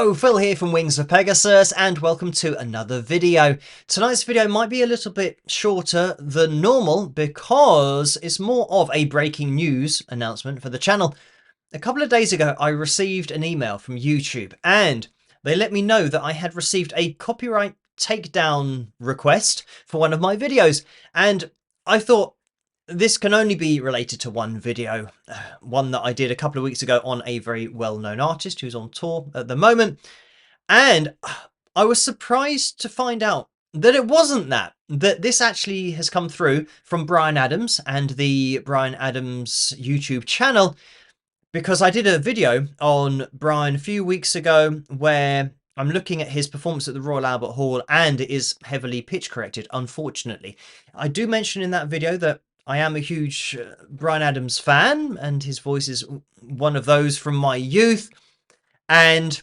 Hello, Phil here from Wings of Pegasus, and welcome to another video. Tonight's video might be a little bit shorter than normal because it's more of a breaking news announcement for the channel. A couple of days ago, I received an email from YouTube and they let me know that I had received a copyright takedown request for one of my videos. And I thought, this can only be related to one video, one that I did a couple of weeks ago on a very well-known artist who's on tour at the moment. And I was surprised to find out that it wasn't that this actually has come through from Bryan Adams and the Bryan Adams YouTube channel, because I did a video on Bryan a few weeks ago where I'm looking at his performance at the Royal Albert Hall, and it is heavily pitch corrected, unfortunately. I do mention in that video that I am a huge Bryan Adams fan, and his voice is one of those from my youth. And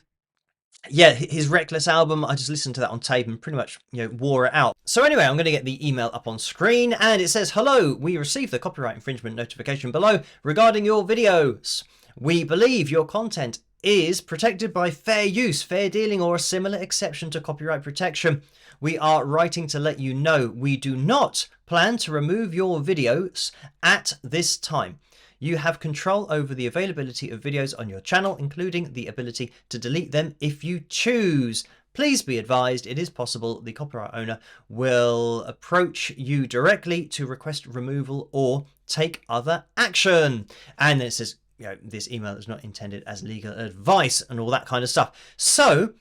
yeah, his Reckless album, I just listened to that on tape and pretty much, wore it out. So anyway, I'm going to get the email up on screen, and it says, "Hello, we received the copyright infringement notification below regarding your videos. We believe your content is protected by fair use, fair dealing, or a similar exception to copyright protection. We are writing to let you know we do not plan to remove your videos at this time. You have control over the availability of videos on your channel, including the ability to delete them if you choose. Please be advised it is possible the copyright owner will approach you directly to request removal or take other action." And then it says, this email is not intended as legal advice and all that kind of stuff. So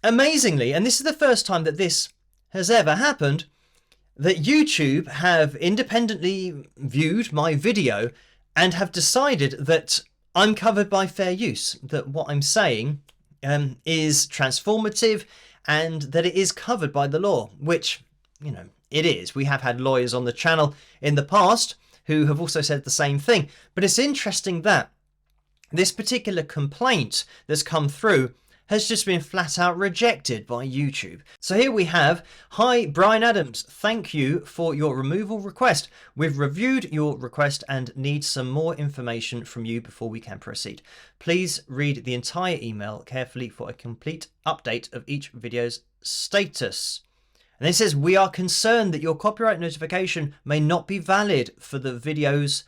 amazingly, and this is the first time that this has ever happened, that YouTube have independently viewed my video and have decided that I'm covered by fair use, that what I'm saying is transformative and that it is covered by the law, which, it is. We have had lawyers on the channel in the past who have also said the same thing. But it's interesting that this particular complaint that's come through has just been flat out rejected by YouTube. So here we have, "Hi, Bryan Adams. Thank you for your removal request. We've reviewed your request and need some more information from you before we can proceed. Please read the entire email carefully for a complete update of each video's status." And it says, "We are concerned that your copyright notification may not be valid for the videos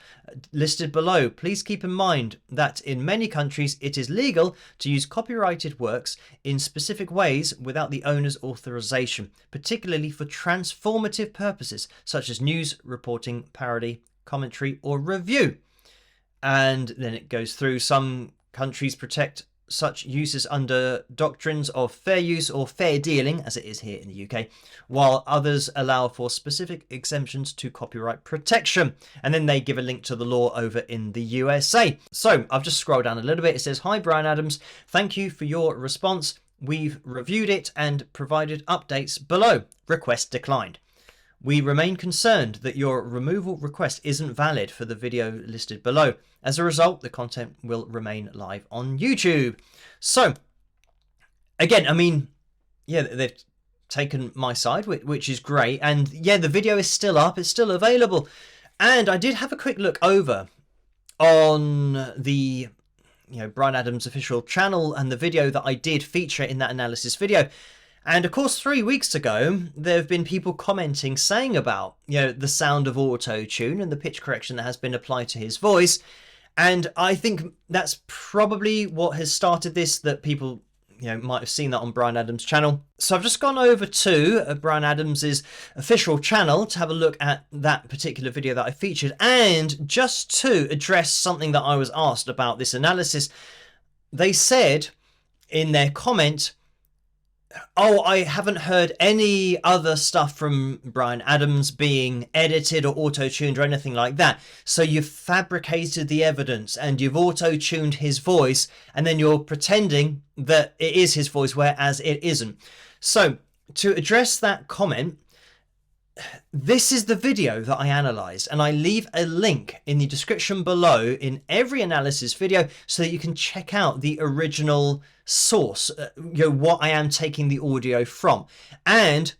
listed below. Please keep in mind that in many countries it is legal to use copyrighted works in specific ways without the owner's authorization, particularly for transformative purposes such as news, reporting, parody, commentary, or review." And then it goes through, some countries protect such uses under doctrines of fair use or fair dealing, as it is here in the UK, while others allow for specific exemptions to copyright protection. And then they give a link to the law over in the USA. So I've just scrolled down a little bit. It says, "Hi, Bryan Adams. Thank you for your response. We've reviewed it and provided updates below. Request declined. We remain concerned that your removal request isn't valid for the video listed below. As a result, the content will remain live on YouTube." So, again, they've taken my side, which is great. And yeah, the video is still up. It's still available. And I did have a quick look over on the Bryan Adams official channel and the video that I did feature in that analysis video. And of course, 3 weeks ago, there have been people commenting, saying about, the sound of auto-tune and the pitch correction that has been applied to his voice. And I think that's probably what has started this, that people, might have seen that on Bryan Adams' channel. So I've just gone over to Bryan Adams' official channel to have a look at that particular video that I featured. And just to address something that I was asked about this analysis, they said in their comment, "Oh, I haven't heard any other stuff from Bryan Adams being edited or auto-tuned or anything like that. So you've fabricated the evidence and you've auto-tuned his voice, and then you're pretending that it is his voice, whereas it isn't." So to address that comment, this is the video that I analysed, and I leave a link in the description below in every analysis video so that you can check out the original source, what I am taking the audio from. And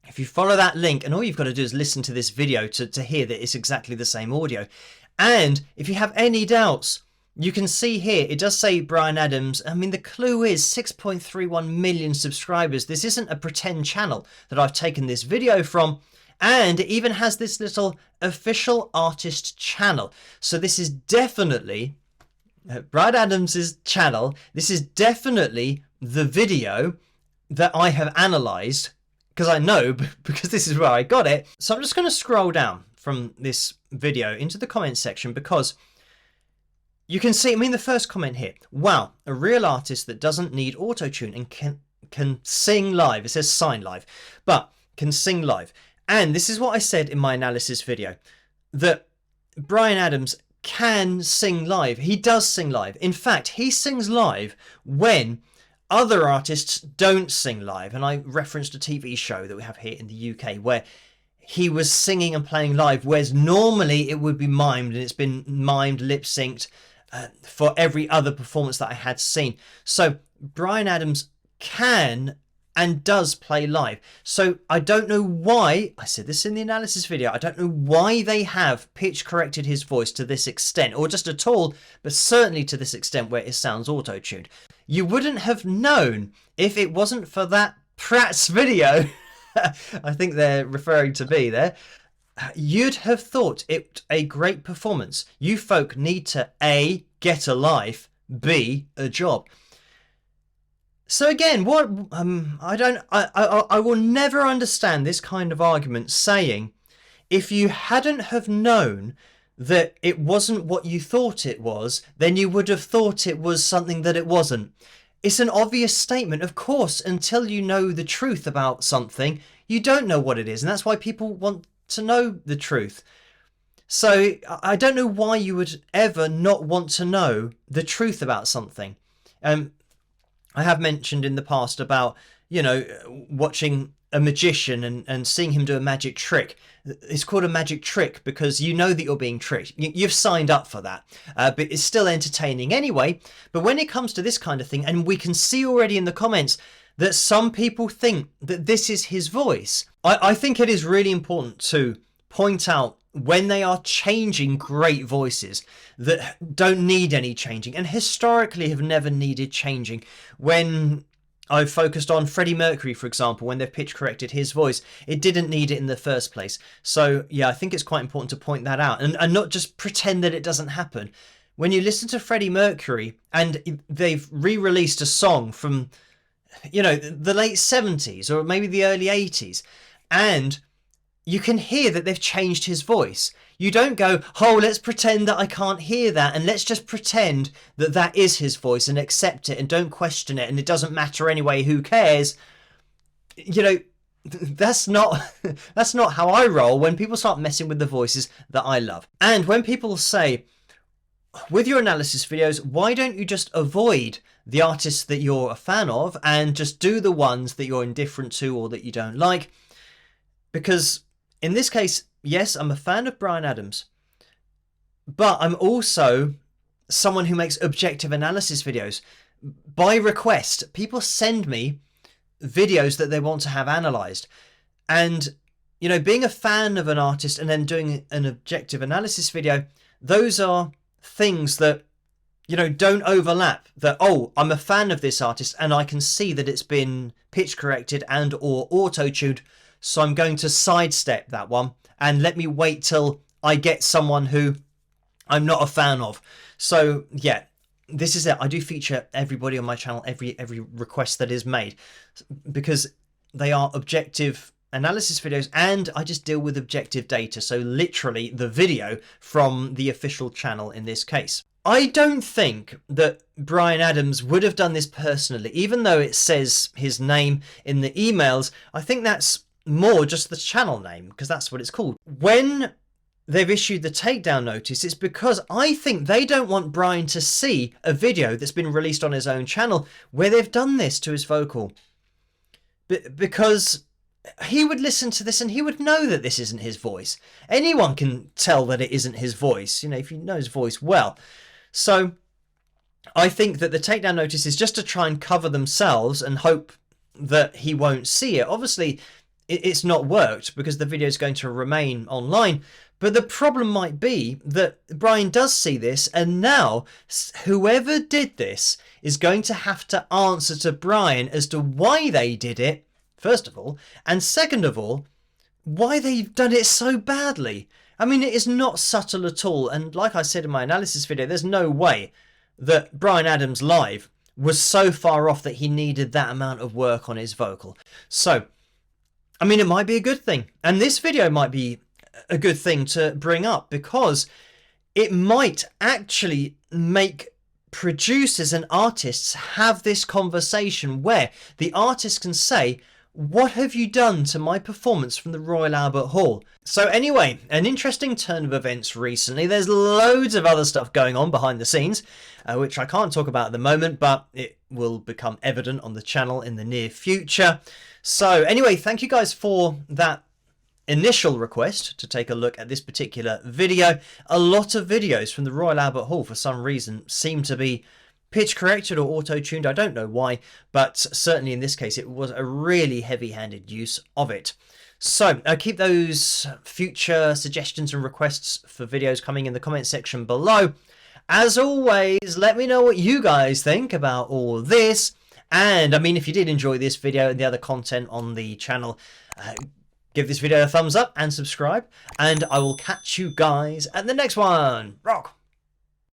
if you follow that link, and all you've got to do is listen to this video to hear that it's exactly the same audio. And if you have any doubts, you can see here, it does say Bryan Adams. I mean, the clue is 6.31 million subscribers. This isn't a pretend channel that I've taken this video from. And it even has this little official artist channel. So this is definitely Bryan Adams' channel. This is definitely the video that I have analysed, because I know, because this is where I got it. So I'm just going to scroll down from this video into the comments section, because you can see, I mean, the first comment here. Wow, a real artist that doesn't need auto-tune and can sing live. It says sign live, but can sing live. And this is what I said in my analysis video, that Bryan Adams can sing live. He does sing live. In fact, he sings live when other artists don't sing live. And I referenced a TV show that we have here in the UK where he was singing and playing live, whereas normally it would be mimed, and it's been mimed, lip-synced for every other performance that I had seen. So Bryan Adams can and does play live. So I don't know why, I said this in the analysis video, I don't know why they have pitch corrected his voice to this extent, or just at all, but certainly to this extent where it sounds auto-tuned. You wouldn't have known if it wasn't for that Pratt's video. I think they're referring to me there. You'd have thought it a great performance. You folk need to A, get a life, B, a job. So again, what I will never understand this kind of argument saying, if you hadn't have known that it wasn't what you thought it was, then you would have thought it was something that it wasn't. It's an obvious statement. Of course, until you know the truth about something, you don't know what it is. And that's why people want to know the truth. So I don't know why you would ever not want to know the truth about something. I have mentioned in the past about, you know, watching a magician and seeing him do a magic trick. It's called a magic trick because you know that you're being tricked. You've signed up for that, but it's still entertaining anyway. But when it comes to this kind of thing, and we can see already in the comments that some people think that this is his voice, I think it is really important to point out when they are changing great voices that don't need any changing and historically have never needed changing. When I've focused on Freddie Mercury, for example, when they've pitch corrected his voice, it didn't need it in the first place. So yeah, I think it's quite important to point that out and not just pretend that it doesn't happen. When you listen to Freddie Mercury and they've re-released a song from, you know, the late 70s or maybe the early 80s, and you can hear that they've changed his voice. You don't go, oh, let's pretend that I can't hear that, and let's just pretend that that is his voice and accept it and don't question it, and it doesn't matter anyway, who cares? You know, that's not how I roll when people start messing with the voices that I love. And when people say, with your analysis videos, why don't you just avoid the artists that you're a fan of and just do the ones that you're indifferent to or that you don't like? Because in this case, yes, I'm a fan of Bryan Adams, but I'm also someone who makes objective analysis videos. By request, people send me videos that they want to have analysed. And, you know, being a fan of an artist and then doing an objective analysis video, those are things that, you know, don't overlap. That, oh, I'm a fan of this artist and I can see that it's been pitch corrected and or auto-tuned, so I'm going to sidestep that one and let me wait till I get someone who I'm not a fan of. So yeah, this is it. I do feature everybody on my channel, every request that is made, because they are objective analysis videos and I just deal with objective data. So literally the video from the official channel in this case. I don't think that Bryan Adams would have done this personally, even though it says his name in the emails. I think that's more just the channel name, because that's what it's called. When they've issued the takedown notice, it's because I think they don't want Bryan to see a video that's been released on his own channel where they've done this to his vocal. Because he would listen to this and he would know that this isn't his voice. Anyone can tell that it isn't his voice, you know, if you know his voice well. So I think that the takedown notice is just to try and cover themselves and hope that he won't see it. Obviously, it's not worked because the video is going to remain online, But the problem might be that Brian does see this, and now whoever did this is going to have to answer to Brian as to why they did it, first of all, and second of all, why they've done it so badly. I mean, it is not subtle at all, and like I said in my analysis video, there's no way that Bryan Adams live was so far off that he needed that amount of work on his vocal. So, I mean, it might be a good thing, and this video might be a good thing to bring up, because it might actually make producers and artists have this conversation where the artist can say, what have you done to my performance from the Royal Albert Hall? So anyway, an interesting turn of events recently. There's loads of other stuff going on behind the scenes, which I can't talk about at the moment, but it will become evident on the channel in the near future. So anyway, thank you guys for that initial request to take a look at this particular video. A lot of videos from the Royal Albert Hall for some reason seem to be pitch corrected or auto-tuned. I don't know why, but certainly in this case it was a really heavy-handed use of it. So keep those future suggestions and requests for videos coming in the comment section below. As always, let me know what you guys think about all this. And I mean, if you did enjoy this video and the other content on the channel, give this video a thumbs up and subscribe, and I will catch you guys at the next one. Rock!